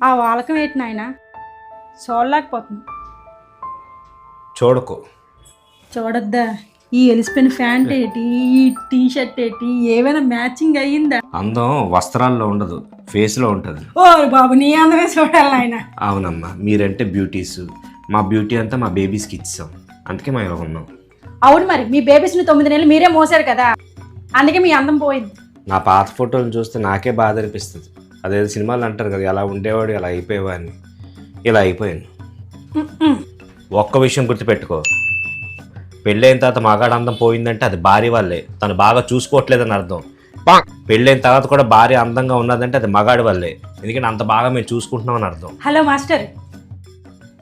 ఆ వాలకం ఏంటి నాయన చూడలేకపోతున్నా. చూడకు. చూడొద్దా? ఈ ఎలిసిపోయిన ప్యాంట్ ఏంటి, ఈ టీ షర్ట్ ఏంటి, ఏమైనా మ్యాచింగ్ అయ్యిందా? అందం వస్త్రాల్లో ఉండదు, ఫేస్లో ఉంటుంది. ఓ బాబు, నీ అందమే చూడాలి నాయన. అవునమ్మా, మీరంటే బ్యూటీస్. మా బ్యూటీ అంతా మా బేబీస్కి ఇచ్చాం, అందుకే మా ఇలా ఉన్నాం. అవును, మరి మీ బేబీస్ని 9 నెలలు మీరే మోసారు కదా, అందుకే మీ అందం పోయింది. నా పాత ఫోటోలు చూస్తే నాకే బాధ అనిపిస్తుంది. అదేదో సినిమాలు అంటారు కదా, ఎలా ఉండేవాడు ఎలా అయిపోయేవాడిని. ఇలా అయిపోయాను. ఒక్క విషయం గుర్తుపెట్టుకో, పెళ్ళైన తర్వాత మగాడు అందం పోయిందంటే అది భార్య వల్లే. తను బాగా చూసుకోవట్లేదని అర్థం. పెళ్ళైన తర్వాత కూడా భార్య అందంగా ఉన్నదంటే అది మగాడి వల్లే, ఎందుకంటే అంత బాగా మేము చూసుకుంటున్నామని అర్థం. హలో మాస్టర్,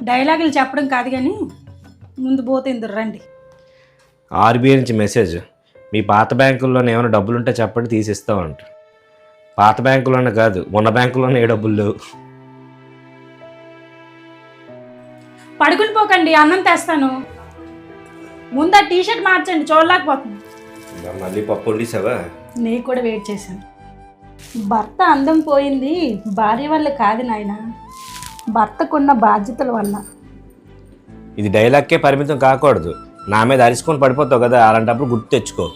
డైలాగులు చెప్పడం కాదు కానీ ముందు పోతుంది రండి. ఆర్బీఐ నుంచి మెసేజ్, మీ పాత బ్యాంకుల్లోనే ఏమైనా డబ్బులు ఉంటే చెప్పండి తీసిస్తామంట. పాత బ్యాంకులోనే కాదు, ఉన్న బ్యాంకులోనే ఏ డబ్బులు లేవు. పడుకుని పోకండి, అన్నం తెస్తాను. ముందు ఆ టీ షర్ట్ మార్చండి, చూడలేకపోతుంది. మళ్ళీ పప్పు వండిసావా? నేను కూడా వెయిట్ చేశాను. భర్త అందం పోయింది భార్య వల్ల కాదు నాయన, భర్తకున్న బాధ్యతల వల్ల. ఇది డైలాగ్కే పరిమితం కాకూడదు. నా మీద అరిసుకొని పడిపోతావు కదా, అలాంటప్పుడు గుర్తు తెచ్చుకో.